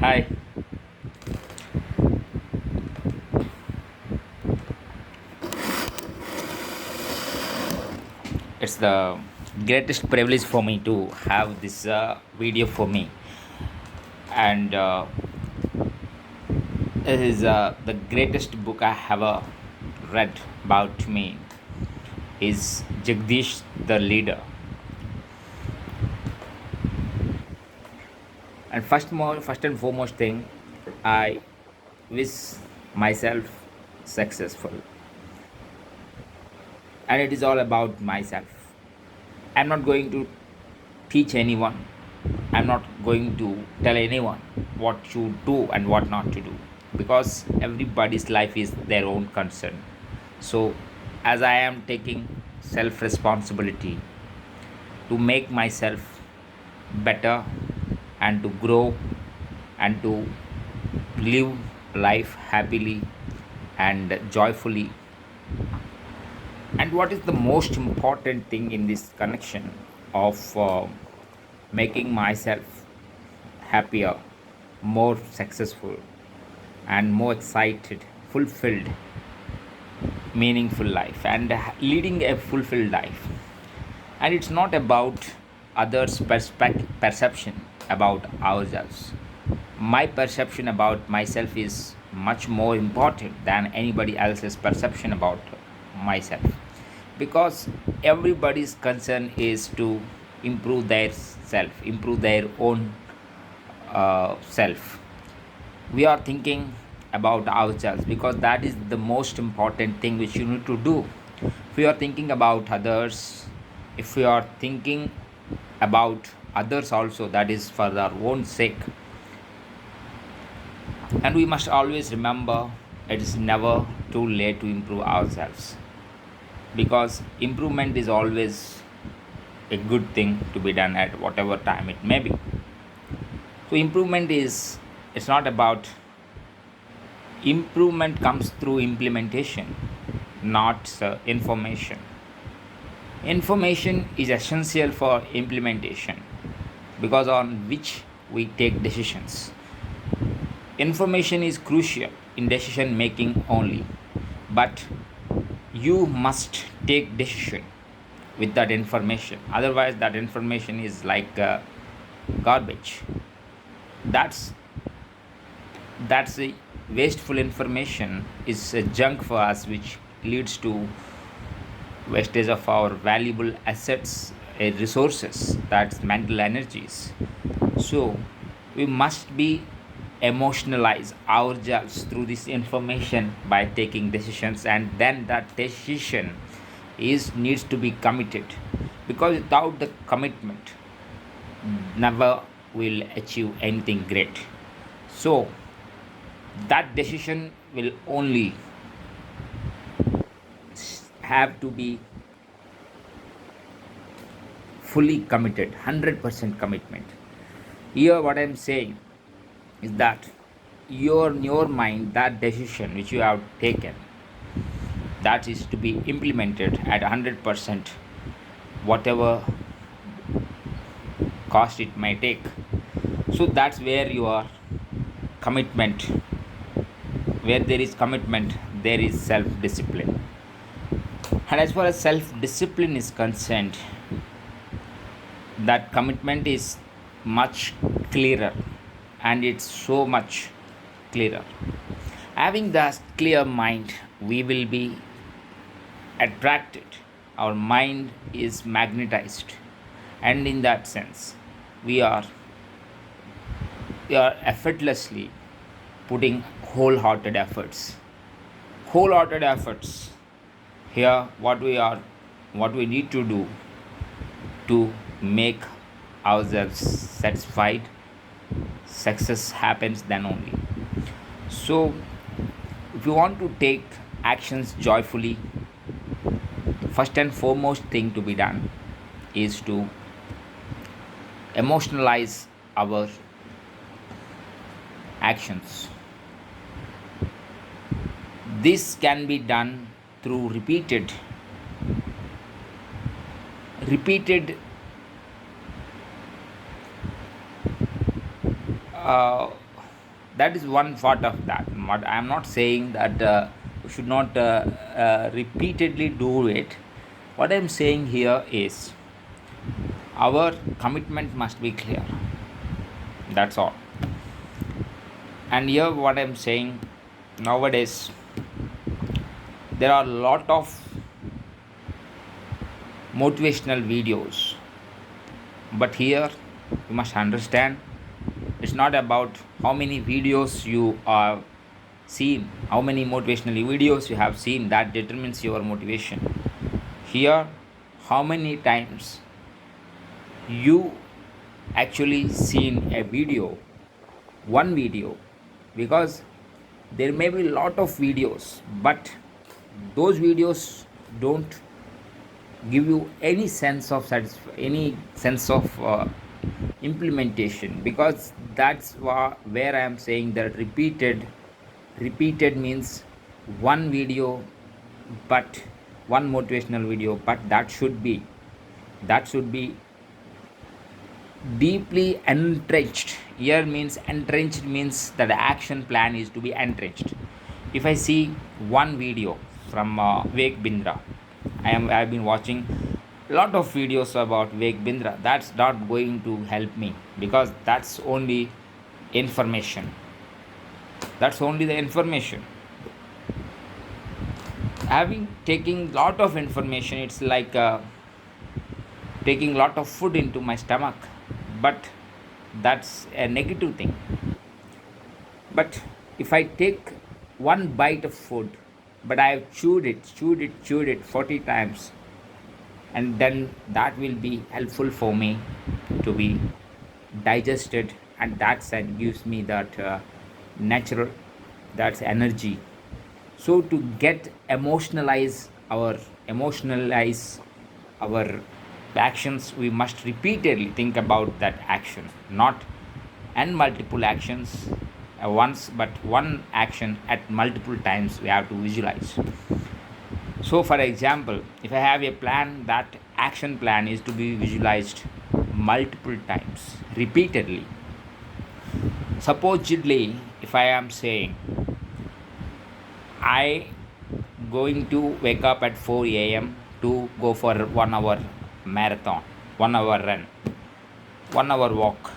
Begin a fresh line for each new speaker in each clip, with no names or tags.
Hi, it's the greatest privilege for me to have this video for me, and it is the greatest book I ever read about me is Jagdish the Leader. And first and foremost thing, I wish myself successful, and it is all about myself. I'm not going to teach anyone. I'm not going to tell anyone what to do and what not to do because everybody's life is their own concern. So, as I am taking self responsibility to make myself better and to grow and to live life happily and joyfully. And what is the most important thing in this connection of making myself happier, more successful, and more excited, fulfilled, meaningful life, and leading a fulfilled life. And it's not about others' perception about ourselves. My perception about myself is much more important than anybody else's perception about myself because everybody's concern is to improve their self, improve their own self. We are thinking about ourselves because that is the most important thing which you need to do. If we are thinking about others, if we are thinking about others also, that is for our own sake. And we must always remember it is never too late to improve ourselves because improvement is always a good thing to be done at whatever time it may be. So improvement is, it's not about, improvement comes through implementation, not information. Information is essential for implementation because on which we take decisions. Information is crucial in decision making only, but you must take decision with that information. Otherwise, that information is like garbage. That's that's a wasteful information is a junk for us, which leads to wastage of our valuable assets, resources, that's mental energies. So we must be emotionalize ourselves through this information by taking decisions, and then that decision is needs to be committed because without the commitment never will achieve anything great. So that decision will only have to be fully committed, 100% commitment. Here what I'm saying is that your mind, that decision which you have taken, that is to be implemented at 100%, whatever cost it may take. So that's where your commitment, where there is commitment, there is self discipline. And as far as self discipline is concerned, that commitment is much clearer, and it's so much clearer. Having that clear mind, we will be attracted. Our mind is magnetized, and in that sense, we are we are effortlessly putting wholehearted efforts. Wholehearted efforts. Here, what we need to do to make ourselves satisfied, success happens then only. So, if you want to take actions joyfully, first and foremost thing to be done is to emotionalize our actions. This can be done through repeated uh, That is one part of that. But I am not saying that we should not repeatedly do it. What I am saying here is our commitment must be clear. That's all. And here what I am saying, nowadays there are a lot of motivational videos, but here you must understand, it's not about how many videos you are seen, how many motivational videos you have seen that determines your motivation. Here, how many times you actually seen a video, one video, because there may be a lot of videos, but those videos don't give you any sense of any sense of implementation, because that's where I am saying that repeated means one video, but one motivational video, but that should be deeply entrenched. Here means entrenched means that the action plan is to be entrenched. If I see one video from Vivek Bindra, I've been watching a lot of videos about Vivek Bindra. That's not going to help me, because that's only information. That's only the information. Having taking lot of information, it's like taking lot of food into my stomach, but that's a negative thing. But if I take one bite of food, but I have chewed it 40 times, and then that will be helpful for me to be digested, and that's and gives me that natural, that's energy. So to get emotionalize our actions, we must repeatedly think about that action, not and multiple actions once, but one action at multiple times we have to visualize. So for example, if I have a plan, that action plan is to be visualized multiple times repeatedly. Supposedly, if I am saying I going to wake up at 4 a.m. to go for 1 hour marathon, 1 hour run, 1 hour walk,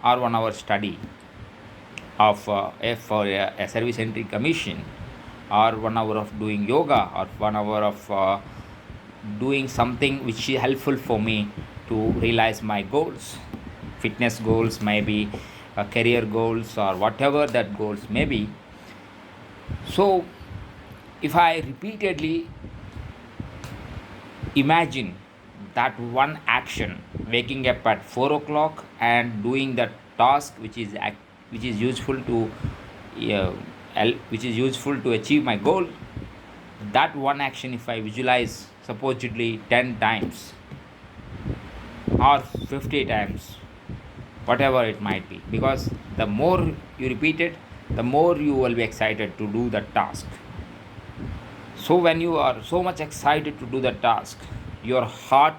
or 1 hour study of for a service entry commission, or 1 hour of doing yoga, or 1 hour of doing something which is helpful for me to realize my goals, fitness goals, maybe career goals, or whatever that goals may be. So if I repeatedly imagine that one action, waking up at 4 o'clock and doing the task which is useful to uh, which is useful to achieve my goal, that one action if I visualize supposedly 10 times or 50 times, whatever it might be, because the more you repeat it, the more you will be excited to do the task. So when you are so much excited to do the task, your heart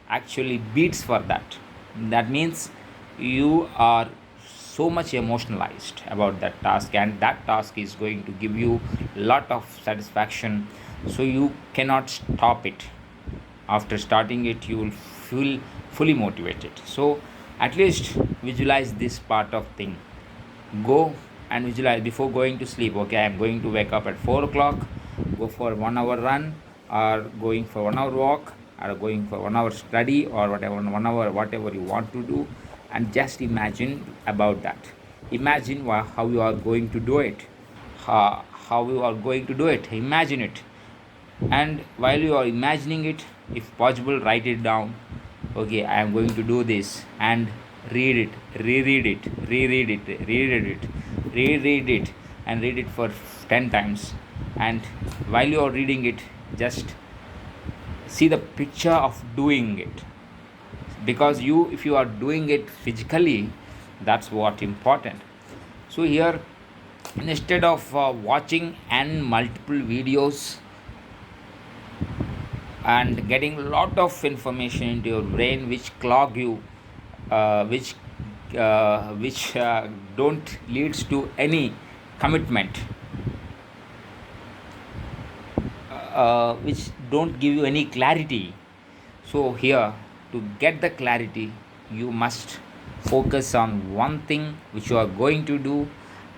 actually beats for that. That means you are so much emotionalized about that task, and that task is going to give you lot of satisfaction, so you cannot stop it. After starting it, you will feel fully motivated. So at least visualize this part of thing. Go and visualize before going to sleep. Okay, I am going to wake up at 4 o'clock, go for 1 hour run, or going for 1 hour walk, or going for 1 hour study, or whatever, 1 hour whatever you want to do, and just imagine about that. Imagine how you are going to do it, how you are going to do it. Imagine it, and while you are imagining it, if possible, write it down. Okay, I am going to do this, and read it, reread it, reread it, reread it, reread it, and read it for 10 times. And while you are reading it, just see the picture of doing it, because if you are doing it physically, that's what important. So here, instead of watching and multiple videos and getting a lot of information into your brain which clog you, which which don't leads to any commitment, which don't give you any clarity. So here, to get the clarity, you must focus on one thing which you are going to do,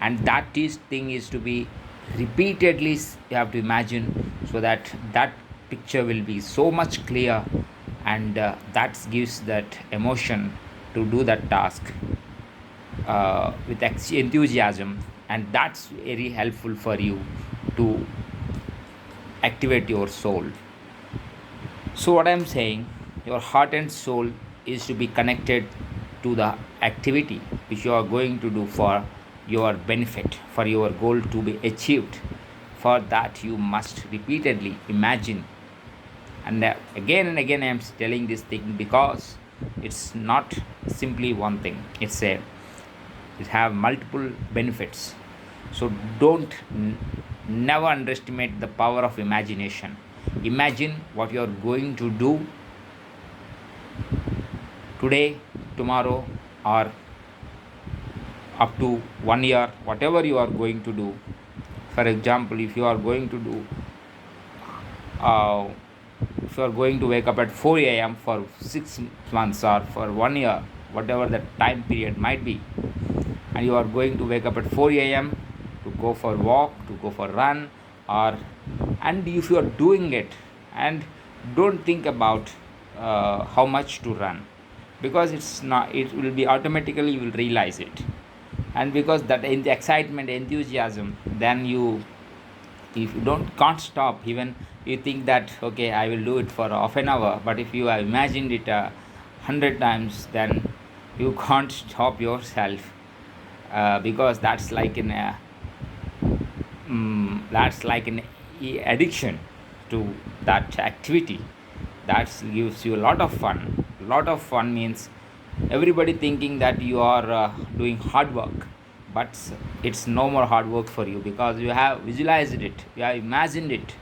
and that is thing is to be repeatedly you have to imagine, so that that picture will be so much clear, and that gives that emotion to do that task with enthusiasm, and that's very helpful for you to activate your soul. So, what I'm saying, your heart and soul is to be connected to the activity which you are going to do for your benefit, for your goal to be achieved. For that, you must repeatedly imagine. And again, I am telling this thing because it's not simply one thing. It have multiple benefits. So don't never underestimate the power of imagination. Imagine what you are going to do today, tomorrow, or up to 1 year, whatever you are going to do. For example, if you are going to do, uh, if you are going to wake up at 4 a.m. for 6 months or for 1 year, whatever the time period might be, and you are going to wake up at 4 a.m. to go for walk, to go for run, or and if you are doing it, and don't think about how much to run, because it's not, it will be automatically you will realize it, and because that in the excitement, enthusiasm, then you, if you don't can't stop, even you think that okay, I will do it for half an hour, but if you have imagined it 100 times, then you can't stop yourself, because that's like an addiction to that activity. That gives you a lot of fun. Lot of fun means everybody thinking that you are doing hard work, but it's no more hard work for you, because you have visualized it, you have imagined it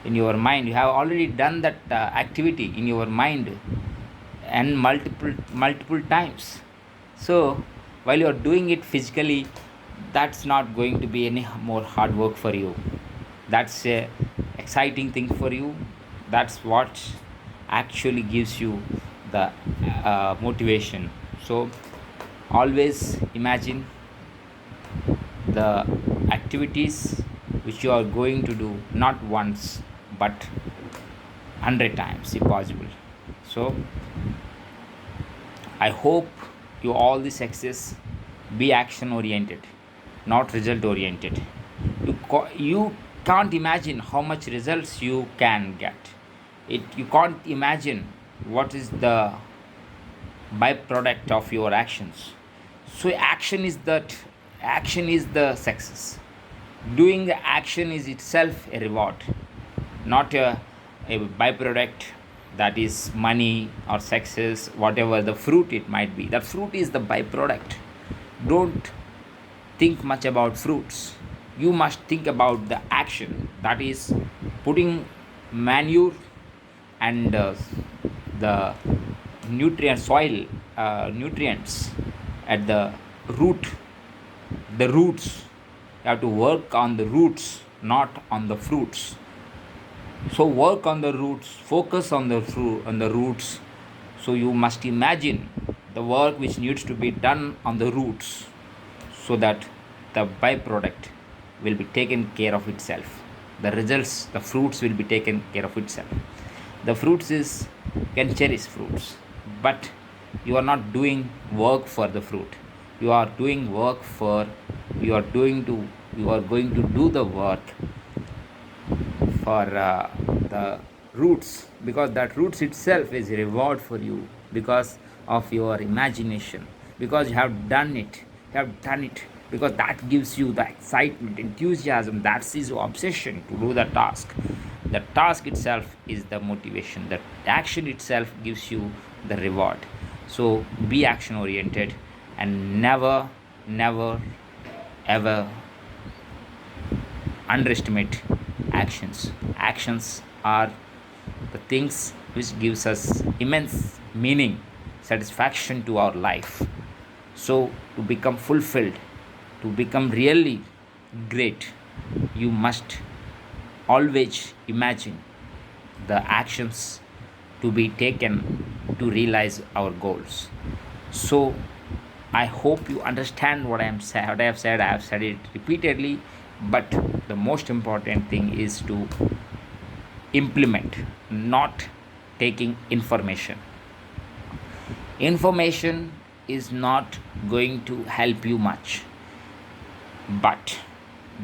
in your mind, you have already done that activity in your mind and multiple times. So while you are doing it physically, that's not going to be any more hard work for you. That's a exciting thing for you. That's what actually gives you the motivation. So always imagine the activities which you are going to do, not once but 100 times if possible. So I hope you all the success be action oriented, not result oriented. You can't imagine how much results you can get. You can't imagine what is the byproduct of your actions. So action is the success. Doing the action is itself a reward, not a byproduct, that is money or success, whatever the fruit it might be. The fruit is the byproduct. Don't think much about fruits. You must think about the action, that is putting manure and the soil nutrients at the root, the roots. You have to work on the roots, not on the fruits. So work on the roots, focus on the fruit, on the roots. So you must imagine the work which needs to be done on the roots, so that the byproduct will be taken care of itself. The results, the fruits will be taken care of itself. The fruits is, can cherish fruits, but you are not doing work for the fruit. You are doing work for, you are doing to, you are going to do the work for the roots, because that roots itself is a reward for you, because of your imagination, because you have done it, because that gives you the excitement, enthusiasm, that's his obsession to do the task. The task itself is the motivation, the action itself gives you the reward. So be action oriented, and never ever underestimate actions. Actions are the things which gives us immense meaning, satisfaction to our life. So to become fulfilled, to become really great, you must always imagine the actions to be taken to realize our goals. So I hope you understand what what I have said. I have said it repeatedly, but the most important thing is to implement, not taking information. Information is not going to help you much, but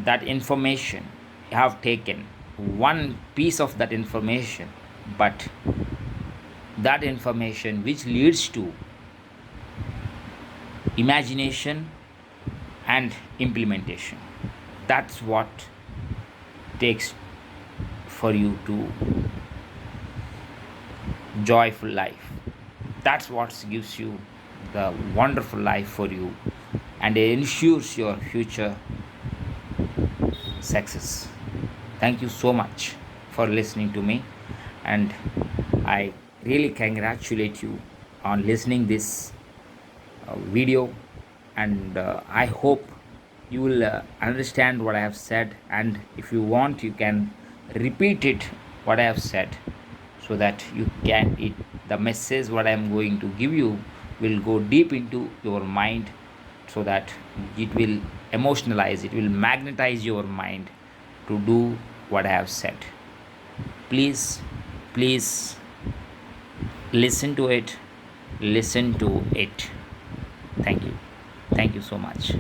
that information you have taken one piece of that information, but that information which leads to imagination and implementation. That's what takes for you to joyful life. That's what gives you the wonderful life for you and ensures your future success. Thank you so much for listening to me, and I really congratulate you on listening this video, and I hope you will understand what I have said, and if you want you can repeat it what I have said, so that you can it the message what I am going to give you will go deep into your mind, so that it will emotionalize, it will magnetize your mind to do what I have said. Please, please listen to it, listen to it. Thank you. Thank you so much.